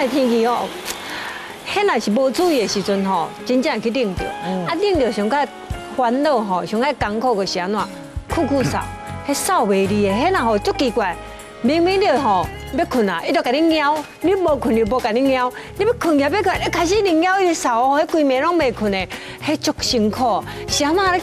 的天气哦，迄若是无注意的时阵吼，真正会去冷着。啊，冷着上较烦恼吼，上较艰苦个是安怎？酷酷扫，迄扫袂离的，迄若吼足奇怪。明明你吼要困啊，伊就甲你咬，你无困就无甲你咬，你要困也要困，一开始你咬伊扫吼，迄规暝拢袂困的，迄足辛苦。是安怎咧？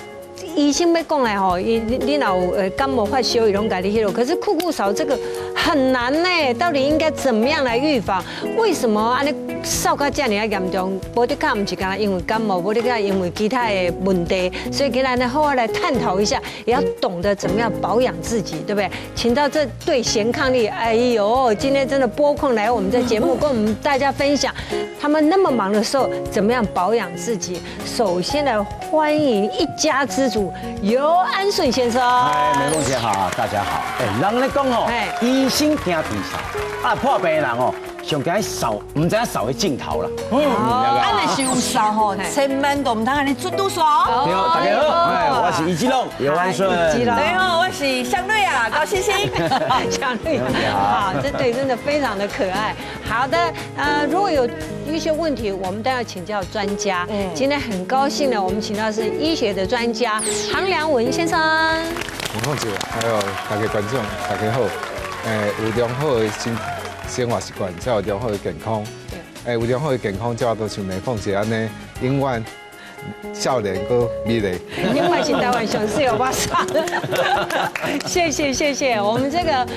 医生要讲来吼，你若有感冒发烧，伊拢甲你迄落。可是酷酷扫这个很难呢，到底应该怎么样来预防？为什么安尼扫到这么啊严重？无得看，唔是干因为感冒，无得看因为其他的问题。所以今天呢，好好来探讨一下，也要懂得怎么样保养自己，对不对？请到这对贤伉俪，哎呦，今天真的拨空来我们这节目，跟我们大家分享，他们那么忙的时候怎么样保养自己。首先来欢迎一家之主。尤安顺先生，哎，美凤姐好，大家好。哎，人咧讲哦，医生惊治扫，啊破病的人哦，上惊扫，唔知影扫去镜头啦。安尼想扫吼，千万都唔通安尼出嘟手。你好，大家好，哎，我是易基龙，尤安顺。大家好，我是香瑞啊，高欣欣。香瑞好，这对真的非常的可爱。好的，如果有一些问题，我们都要请教专家。今天很高兴呢，我们请到的是医学的专家杭良文先生。美凤姐，还有大家观众，大家好。有良好的生活习惯，才有良好的健康。有良好的健康，才有都像美凤姐安尼，永远少年个美丽。永远是台湾上市有巴桑。谢谢，我们这个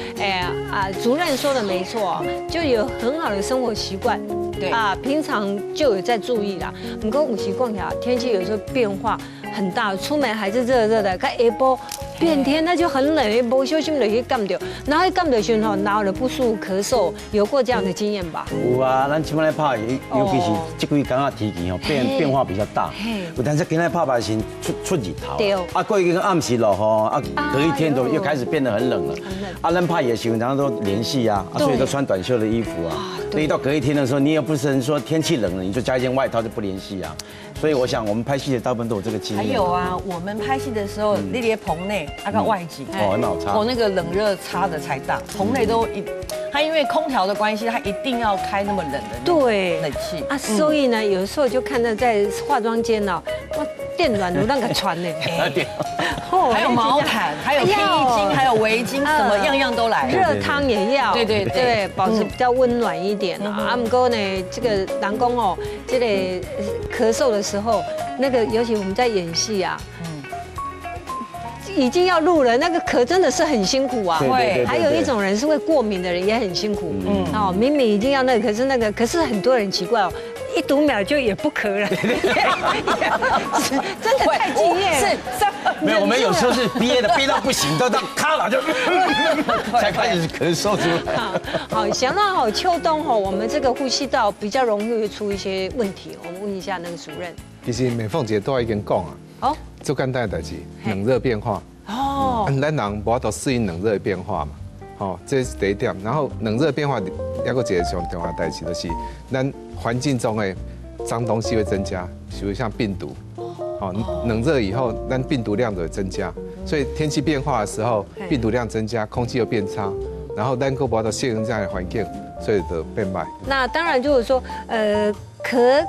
主任说的没错，就有很好的生活习惯。对啊，平常就有在注意啦。不过有时讲呀，天气有时候变化很大，出门还是热热的，看下晡变天那就很冷，不小心就去感到，然后感到时候然后就不舒服、咳嗽，有过这样的经验吧？有啊，咱今摆来拍，尤其是这几天啊天气吼变化比较大，有但是今天拍时出日头，对，啊过一个暗时落吼，啊隔一天都又开始变得很冷了，啊咱拍也喜欢都连戏啊，所以都穿短袖的衣服啊，所以到隔一天的时候，你也不是说天气冷了你就加一件外套就不连戏啊。所以我想，我们拍戏的大部分都有这个经验。还有啊，我们拍戏的时候，那些棚内那个外景，很好擦。那个冷热差的才大，棚内都它因为空调的关系，它一定要开那么冷的冷气啊。所以呢，有时候就看到在化妆间哦，哇，电暖炉那个穿呢，还有毛毯，还有披巾，还有围巾，什么样样都来。热汤也要，对，保持比较温暖一点啊。啊，不过呢，这个人讲哦，这个咳嗽的时候，那个尤其我们在演戏啊，已经要录了，那个咳真的是很辛苦啊。会，还有一种人是会过敏的人也很辛苦。明明已经要那个，可是很多人奇怪哦。一读秒就也不咳了，真的太敬业了。是，没有，我们有时候是憋到不行，都到咔了就才开始咳嗽出来。好，想到好秋冬吼，我们这个呼吸道比较容易会出一些问题。我们问一下那个主任。其实美凤姐都已经讲啊，最简单的代志，冷热变化。咱人无法度适应冷热的变化嘛。这是第一点。然后冷热变化，还有一个上重要的代志就是，咱环境中的脏东西会增加，比如像病毒。冷热以后，咱病毒量就会增加。所以天气变化的时候，病毒量增加，空气又变差，然后咱又无法度适应这样的环境，所以就变坏。那当然就是说，咳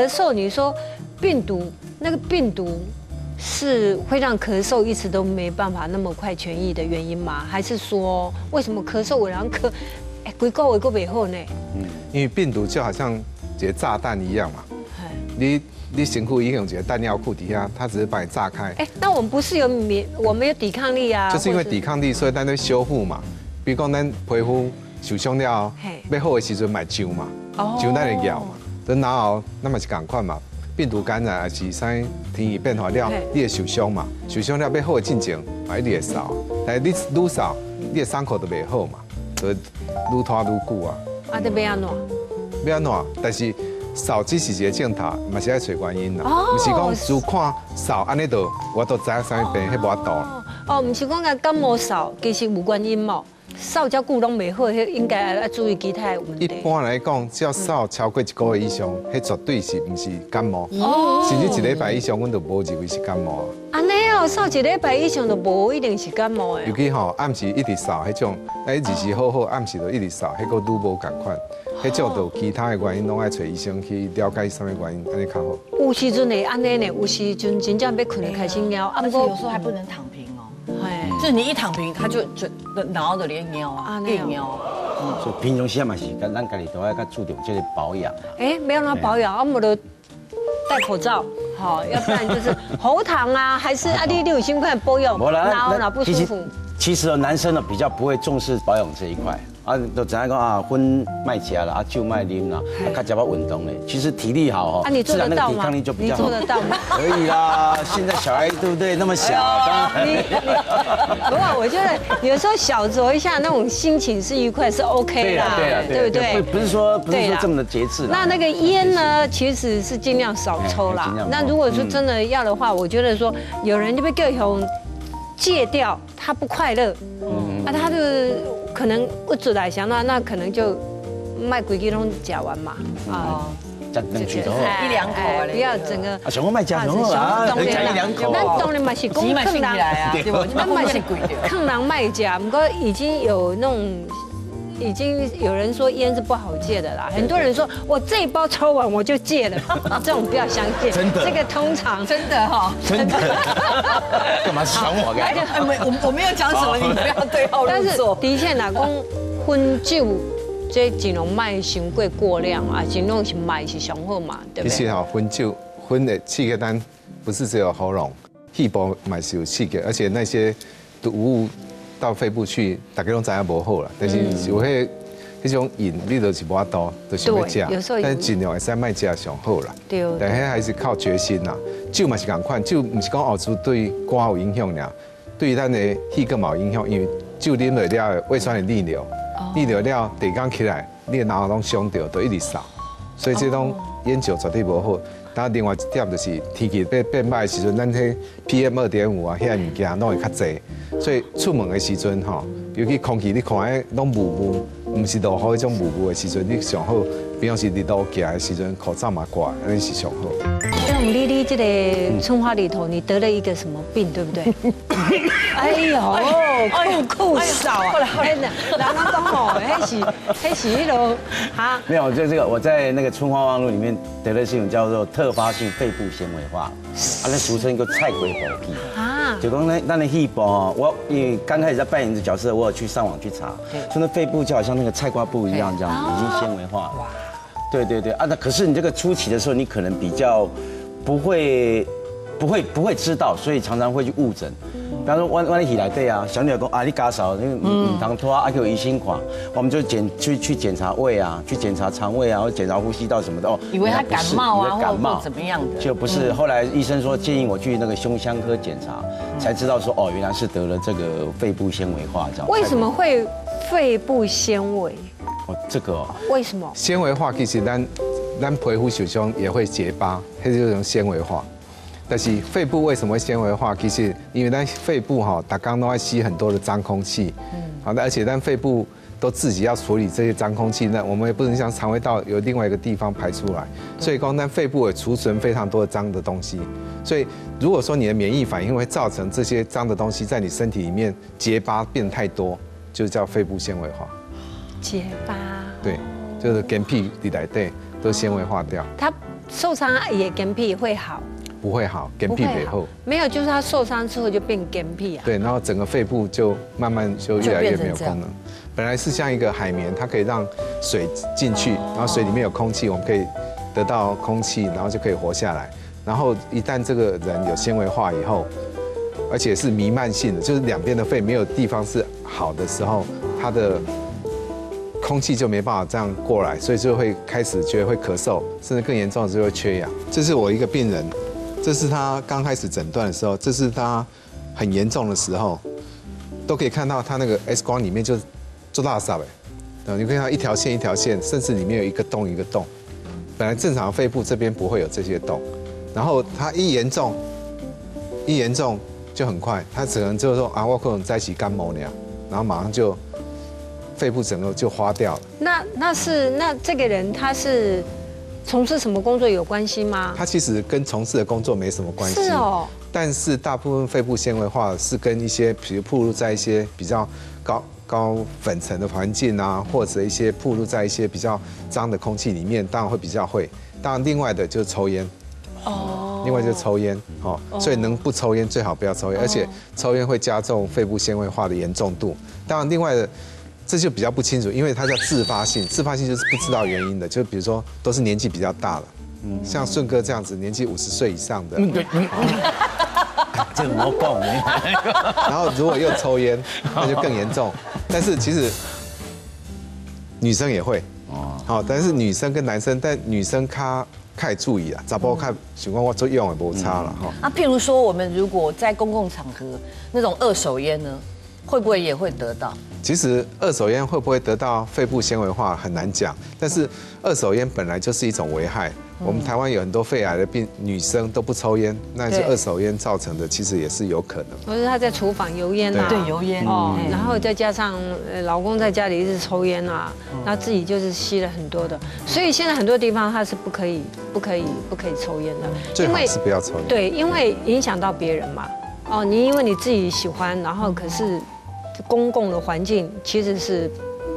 嗽，你说病毒那个病毒。是会让咳嗽一直都没办法那么快痊愈的原因吗？还是说为什么咳嗽我然后咳，几个月都没好呢？因为病毒就好像一个炸弹一样嘛，你身躯已经有一个弹药库底下，它只是把你炸开。那我们不是我们有抵抗力啊？就是因为抵抗力，所以咱在修复嘛。比如讲咱皮肤受伤了，要好的时阵买灸嘛，灸咱的药嘛，然后那么是同款嘛。病毒感染还是啥天气变化了，你会受伤嘛？受伤了要好的进前，你会扫，但是你愈扫，你的伤口就袂好嘛，就愈拖愈久啊。得要安怎？要安怎？但是扫只是一个镜头，嘛是要找原因啦。不是讲只看扫安尼就我都知影啥病，迄无法度。不是讲个感冒扫，其实有原因嘛。扫遮久拢袂好，迄应该要注意其他的问题。一般来讲，只要扫超过1个月以上，迄绝对是唔是感冒。甚至1礼拜以上，阮就无认为是感冒。安尼哦。扫一礼拜以上都无一定是感冒的。尤其吼暗时一直扫，迄种日时好好，暗时就一直扫，迄个愈无共款。迄种就其他的原因，拢爱找医生去了解什么原因，安尼较好。有时阵会安尼呢，有时阵真正要困就开始尿，而且有时候还不能躺平哦。就是你一躺平，他就脑的连尿啊，连尿。所以平常时嘛是，咱家己都要较注重这个保养。没有那保养，我们都戴口罩，好，要不然就是喉糖啊，还是你有心快保养，哪不舒服？其实男生呢比较不会重视保养这一块。都知影讲啊，荤卖食啦，酒卖啉啦，较加要运动嘞。其实体力好你做得到吗？抵抗力就比较好。你做得到吗？可以啦，现在小孩对不对？那么小，当然。不过我觉得有时候小酌一下，那种心情是愉快，是 OK 啦，对不对？不是说这么的节制。那个烟呢，其实是尽量少抽啦。那如果说真的要的话，我觉得说有人就被叫用戒掉，他不快乐，他就。可能不出来想那可能就卖规矩拢吃完嘛吃两句都好，一两口不要整个。想我卖吃很好啊，当然一两口。咱当然嘛是讲坑人啊，对不？咱嘛是坑人卖吃，不过已经有那种。已经有人说烟是不好戒的啦，很多人说我这一包抽完我就戒了，这种不要相信，真的，这个通常真的哈，真的，干嘛想我干？我没有讲什么，你不要对号入座。但是的确啦，讲薰酒这尽量卖伤过量啊，尽量是卖是上好嘛，对不对？其实哈，薰酒薰的刺激单不是只有喉咙，肺部嘛是有刺激，而且那些毒物。到肺部去，大家拢知影无好啦。但是有迄种瘾，你就是无法度，就是要食。但是尽量会使卖食上好啦。对。但迄还是靠决心啦。酒嘛是共款，酒唔是讲后厨对肝有影响俩，对咱的肺更有影响，因为酒啉落了胃酸会逆流，逆流了第二天起来，你的脑拢伤着，都一直扫。所以这种烟酒绝对无好。然后另外一点就是天气变歹的时阵，咱迄 PM2.5啊，遐物件拢会较济。所以出门的时阵吼，尤其空气你看迄拢雾雾，唔是落雨迄种雾雾的时阵，你上好，比方是日头行的时阵，口罩嘛挂，安尼是上好。你这个春花里头，你得了一个什么病，对不对？哎呦，酷少啊！真的，然后刚好黑喜一楼哈。没有，就这个我在那个春花望路里面得了一种叫做特发性肺部纤维化，那俗称一个菜龟猴皮啊。就讲那肺部哦，我因为刚开始在扮演的角色，我有去上网去查，说那肺部就好像那个菜瓜布一样，这样已经纤维化了。对啊，那可是你这个初期的时候，你可能比较。不会知道，所以常常会去误诊。比方说，我一起来对啊，小女儿讲啊，你家嫂那个唔当拖啊，给我疑心款，我们就去检查胃啊，去检查肠胃啊，或者检查呼吸道什么的哦。以为他感冒啊，或怎么样的，就不是。后来医生说建议我去那个胸腔科检查，才知道说哦，原来是得了这个肺部纤维化这样。为什么会肺部纤维？哦，这个哦。为什么？纤维化其实咱皮肤受伤也会结疤，它就是种纤维化。但是肺部为什么会纤维化？其实因为咱肺部哈，它刚都要吸很多的脏空气，好的，而且咱肺部都自己要处理这些脏空气，那我们也不能像肠胃道有另外一个地方排出来，所以讲咱肺部也储存非常多的脏的东西。所以如果说你的免疫反应会造成这些脏的东西在你身体里面结疤变太多，就叫肺部纤维化。结疤。对，就是干皮里来对。都纤维化掉，他受伤也干皮会好？不会好，干皮没后。没有，就是他受伤之后就变干皮啊。对，然后整个肺部就慢慢就越来越没有功能。本来是像一个海绵，它可以让水进去，然后水里面有空气，我们可以得到空气，然后就可以活下来。然后一旦这个人有纤维化以后，而且是弥漫性的，就是两边的肺没有地方是好的时候，他的空气就没办法这样过来，所以就会开始觉得会咳嗽，甚至更严重的就会缺氧。这是我一个病人，这是他刚开始诊断的时候，这是他很严重的时候，都可以看到他那个 X 光里面就做大扫哎，你可以看到一条线一条线，甚至里面有一个洞一个洞。本来正常的肺部这边不会有这些洞，然后他一严重就很快，他只能就是说啊，我可能在一起感冒了，然后马上就。肺部整个就花掉了。那这个人他是从事什么工作有关系吗？他其实跟从事的工作没什么关系。是哦。但是大部分肺部纤维化是跟一些，比如暴露在一些比较高粉尘的环境啊，或者一些暴露在一些比较脏的空气里面，当然会比较会。当然，另外的就是抽烟。另外就是抽烟，所以能不抽烟最好不要抽烟，而且抽烟会加重肺部纤维化的严重度。当然，另外的这就比较不清楚，因为它叫自发性，自发性就是不知道原因的，就比如说都是年纪比较大了，像顺哥这样子年纪50岁以上的，这怎么讲呢？然后如果又抽烟，那就更严重。但是其实女生也会，好，但是女生跟男生，但女生太注意了，查甫看情况我做用也不差了哈。譬如说我们如果在公共场合那种二手烟呢，会不会也会得到？其实二手烟会不会得到肺部纤维化很难讲，但是二手烟本来就是一种危害。我们台湾有很多肺癌的女生都不抽烟，那是二手烟造成的，其实也是有可能。或者她在厨房油烟啊，对油烟然后再加上老公在家里一直抽烟啊，那自己就是吸了很多的，所以现在很多地方它是不可以抽烟的，最好是不要抽烟。对，因为影响到别人嘛。你因为你自己喜欢，然后可是公共的环境其实是。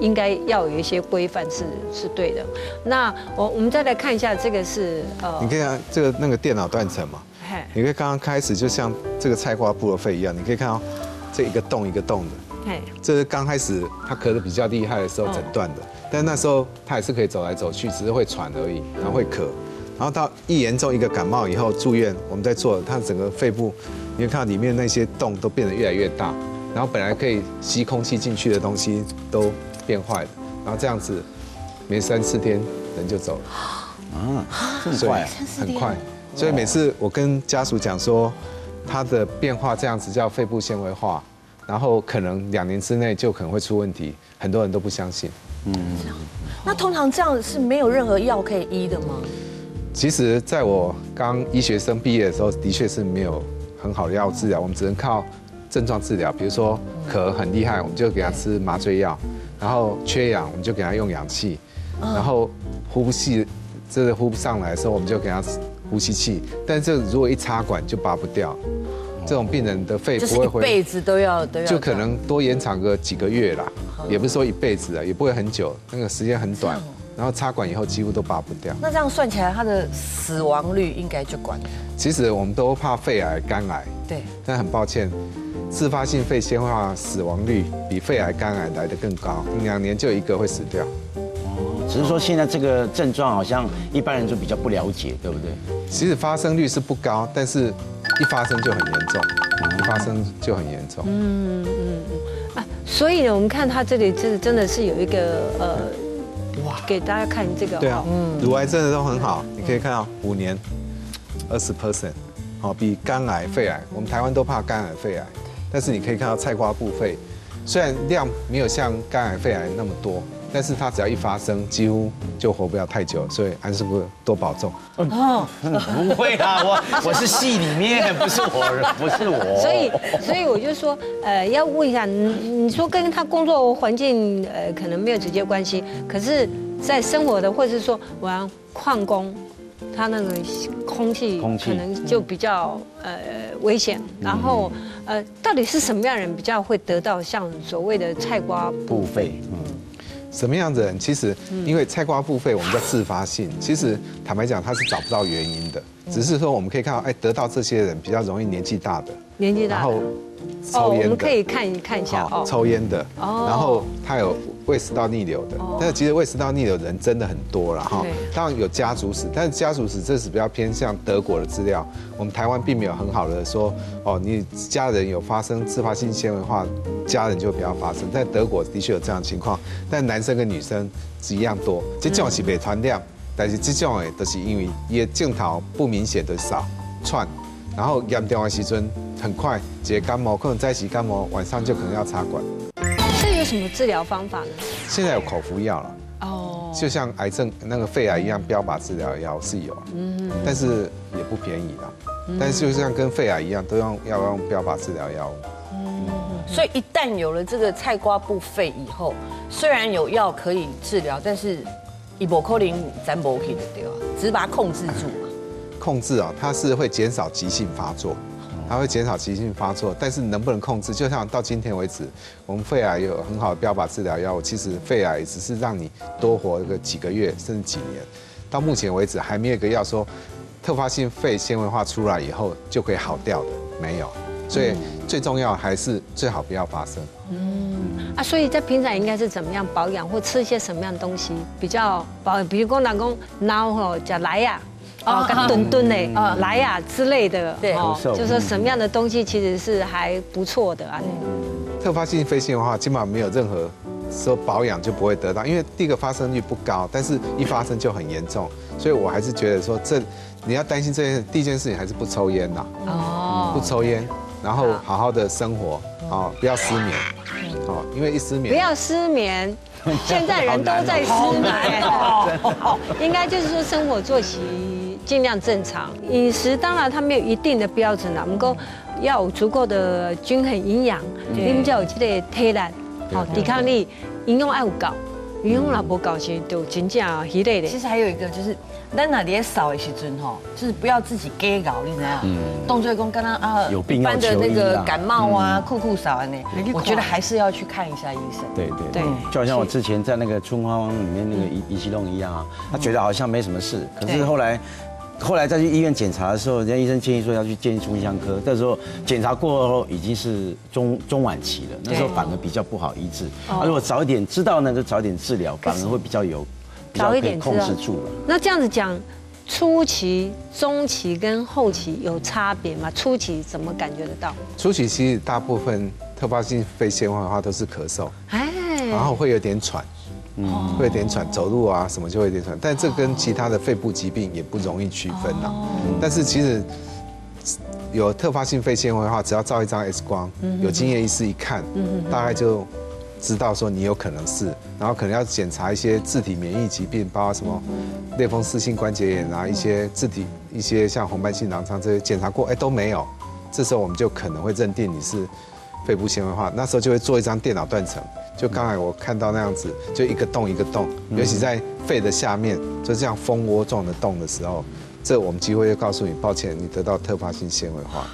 应该要有一些规范是对的。那我们再来看一下，这个是你可以看这个那个电脑断层嘛，你可以刚刚开始就像这个菜瓜布的肺一样，你可以看到这一个洞一个洞的，这是刚开始他咳得比较厉害的时候诊断的，但那时候他也是可以走来走去，只是会喘而已，然后会咳，然后到一严重一个感冒以后住院，我们在做他整个肺部，你会看到里面那些洞都变得越来越大，然后本来可以吸空气进去的东西都变坏了，然后这样子，没3、4天人就走了。这么快啊？很快。所以每次我跟家属讲说，他的变化这样子叫肺部纤维化，然后可能2年之内就可能会出问题，很多人都不相信。那通常这样是没有任何药可以医的吗？其实，在我刚医学生毕业的时候，的确是没有很好的药治疗，我们只能靠症状治疗，比如说咳很厉害，我们就给他吃麻醉药。然后缺氧，我们就给他用氧气；然后呼吸这个呼不上来的时候，我们就给他呼吸器。但这如果一插管就拔不掉，这种病人的肺不会一辈子都要，就可能多延长个几个月啦，也不是说一辈子啊，也不会很久，那个时间很短。然后插管以后几乎都拔不掉。那这样算起来，他的死亡率应该就管了。其实我们都怕肺癌、肝癌，对，但很抱歉。自发性肺纤维化死亡率比肺癌、肝癌来得更高，2年就1个会死掉。只是说现在这个症状好像一般人就比较不了解，对不对？其实发生率是不高，但是一发生就很严重，所以呢，我们看他这里真的是有一个给大家看这个。对啊，乳癌真的都很好，你可以看到5年20%，比肝癌、肺癌，我们台湾都怕肝癌、肺癌。但是你可以看到菜瓜布肺，虽然量没有像肝癌、肺癌那么多，但是它只要一发生，几乎就活不了太久，所以安师傅多保重。不会啊，我是戏里面，不是我。所以我就说，要问一下，你说跟他工作环境可能没有直接关系，可是在生活的，或者是说我要矿工。它那个空气可能就比较危险，然后到底是什么样的人比较会得到像所谓的菜瓜布肺？什么样的人？其实因为菜瓜布肺我们叫自发性，其实坦白讲它是找不到原因的，只是说我们可以看到，得到这些人比较容易年纪大的，然后抽烟的，我们可以看一下抽烟的，然后他有胃食道逆流的，但是其实胃食道逆流的人真的很多了哈。当然有家族史，但是家族史这是比较偏向德国的资料，我们台湾并没有很好的说你家人有发生自发性纤维化，家人就不要发生。在德国的确有这样的情况，但男生跟女生是一样多，这种是没传染，但是这种的都是因为也镜头不明显的少串，然后严重的时阵很快，一个感冒可能再起感冒，晚上就可能要插管。这有什么治疗方法呢？现在有口服药了，就像癌症那个肺癌一样，标靶治疗药是有，但是也不便宜啦。但是就像跟肺癌一样，都要用标靶治疗药物。所以一旦有了这个菜瓜布肺以后，虽然有药可以治疗，但是伊不可能咱不去的对吧？只是把它控制住嘛。控制它是会减少急性发作。它会减少急性发作，但是能不能控制，就像到今天为止，我们肺癌有很好的标靶治疗药物，其实肺癌只是让你多活个几个月甚至几年，到目前为止还没有一个药说特发性肺纤维化出来以后就可以好掉的，没有。所以最重要还是最好不要发生。所以在平常应该是怎么样保养，或吃一些什么样的东西比较保养？比如说人讲脑吼叫来呀，跟炖炖的来呀之类的，对，就是说什么样的东西其实是还不错的啊。特发性肺纤维化基本上没有任何说保养就不会得到，因为第一个发生率不高，但是一发生就很严重，所以我还是觉得说你要担心这件第一件事情还是不抽烟呐，不抽烟。然后好好的生活，不要失眠，因为一失眠不要失眠，现在人都在失眠，应该就是说生活作息尽量正常，饮食当然它没有一定的标准啦，不过要有足够的均衡营养，你们才有这个体力，抵抗力，营养要有够，营养若无够是就真正疲累的。其实还有一个就是。咱那咧扫的时阵吼，就是不要自己给搞，你知道？动作功刚刚有病一般的那个感冒啊、酷扫啊，我觉得还是要去看一下医生。对，就好像我之前在那个春花湾里面那个仪器弄一样啊，他觉得好像没什么事，可是后来再去医院检查的时候，人家医生建议说要去建议胸腔科，那时候检查过后已经是中晚期了，那时候反而比较不好医治。如果早一点知道呢，就早一点治疗，反而会比较可以控制住了。那这样子讲，初期、中期跟后期有差别吗？初期怎么感觉得到？初期其实大部分特发性肺纤维化都是咳嗽，然后会有点喘，会有点喘，走路啊什么就会有点喘，但这跟其他的肺部疾病也不容易区分呐。但是其实有特发性肺纤维化，只要照一张 X 光，有经验医师一看，大概就知道说你有可能是，然后可能要检查一些自体免疫疾病，包括什么类风湿性关节炎啊，一些像红斑性狼疮这些检查过，都没有，这时候我们就可能会认定你是肺部纤维化，那时候就会做一张电脑断层，就刚才我看到那样子，就一个洞一个洞，尤其在肺的下面，就这样蜂窝状的洞的时候，这我们机会就告诉你，抱歉，你得到特发性纤维化。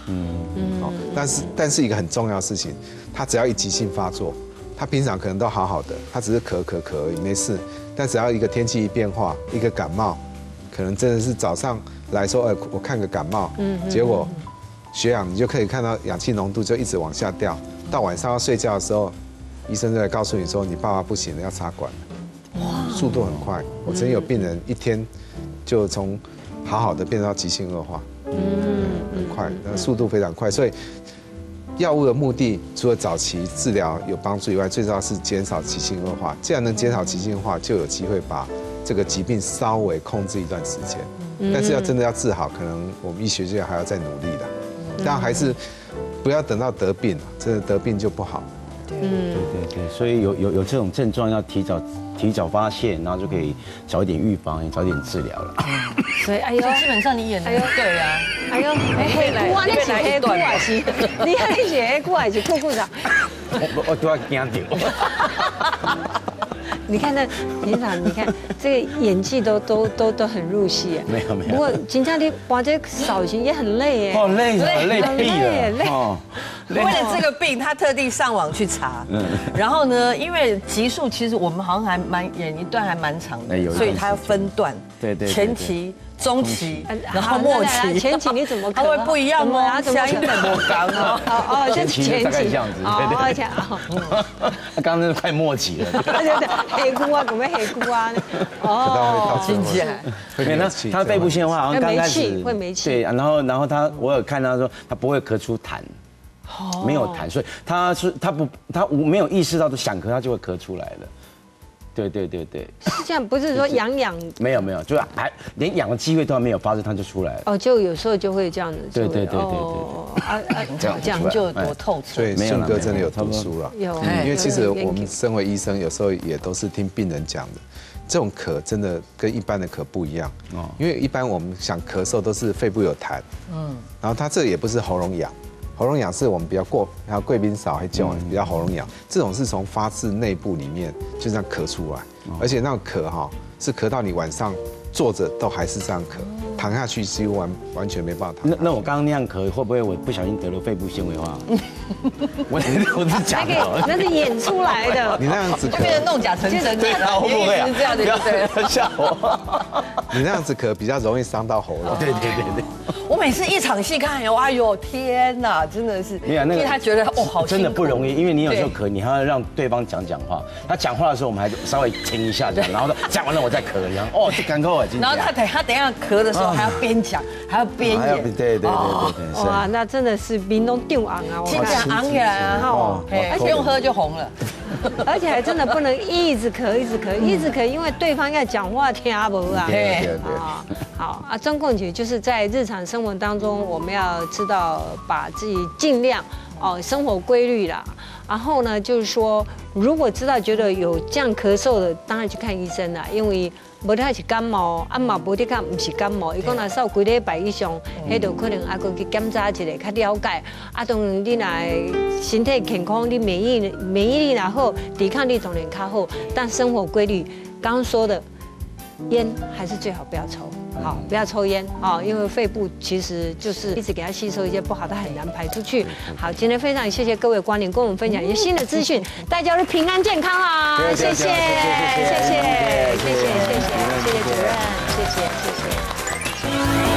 但是一个很重要的事情，它只要一急性发作。他平常可能都好好的，他只是咳而已，没事。但只要一个天气一变化，一个感冒，可能真的是早上来说，我看个感冒，结果血氧你就可以看到氧气浓度就一直往下掉，到晚上要睡觉的时候，医生就来告诉你说你爸爸不行了，要插管了。速度很快。我曾经有病人一天就从好好的变到急性恶化，很快，那速度非常快，所以。药物的目的除了早期治疗有帮助以外，最重要是减少急性恶化。既然能减少急性恶化，就有机会把这个疾病稍微控制一段时间。但是真的要治好，可能我们医学界还要再努力的。但还是不要等到得病了，真的得病就不好。对，所以有这种症状要提早发现，然后就可以早一点预防，早点治疗了。所以基本上你演的对啊。黑姑啊，你是黑姑还是？你看你是黑姑还是酷长？我都要惊到。你看那林长，你看这个演技都很入戏啊。没有。不过金家你把这扫型也很累耶。累毙了。为了这个病，他特地上网去查。然后呢，因为集数其实我们好像演一段还蛮长的，所以他要分段。对。前期。中期，然后末期，前期你怎么？它会不一样哦，怎么相应的不刚哦，前期大概这样子，对。刚刚那快末期了。对，黑菇啊，怎么黑菇啊？听起来。那他肺部纤维化好像刚开始会没气。对，然后我有看到说他不会咳出痰，没有痰，所以他没有意识到想咳，他就会咳出来了。对，是这样，不是说痒，没有，就连痒的机会都还没有发生，它就出来了。就有时候就会这样子。对。这样就有多透彻。所以顺哥真的有读书了，因为其实我们身为医生，有时候也都是听病人讲的，这种咳真的跟一般的咳不一样。因为一般我们想咳嗽都是肺部有痰，然后它这也不是喉咙痒。喉咙痒是我们比较还有贵宾少还叫比较喉咙痒，这种是从发自内部里面就这样咳出来，而且那种咳是咳到你晚上坐着都还是这样咳，躺下去几乎完全没办法躺。那我刚刚那样咳，会不会我不小心得了肺部纤维化？我是假的，那是演出来的。你那样子就变成弄假成真，对啊，我不会啊，这样子对，吓我。你那样子咳比较容易伤到喉咙。对。我每次一场戏看，哎呦天哪，真的是，因为他觉得哦好真的不容易，因为你有时候咳，你还要让对方讲话。他讲话的时候，我们还稍微停一下，然后讲完了我再咳，然后哦，这赶快然后他等一下咳的时候还要边讲，还要边演，对。哇，那真的是面都丢昂啊，听起来昂起来啊，而且用喝就红了，而且还真的不能一直咳，因为对方要讲话听不啊。对。好啊，中共姐就是在日常生活当中，我们要知道把自己尽量生活规律啦。然后呢，就是说，如果知道觉得有这样咳嗽的，当然去看医生啦，因为无太是感冒，嘛无得看不是感冒。伊讲若扫几礼拜以上，迄就可能还佫去检查一下，较了解。当然你若身体健康，你免疫力若好，抵抗力当然较好。但生活规律，刚刚说的，烟还是最好不要抽。好，不要抽烟因为肺部其实就是一直给它吸收一些不好的，很难排出去。好，今天非常谢谢各位光临，跟我们分享一些新的资讯，大家都平安健康啊！谢谢主任，谢谢。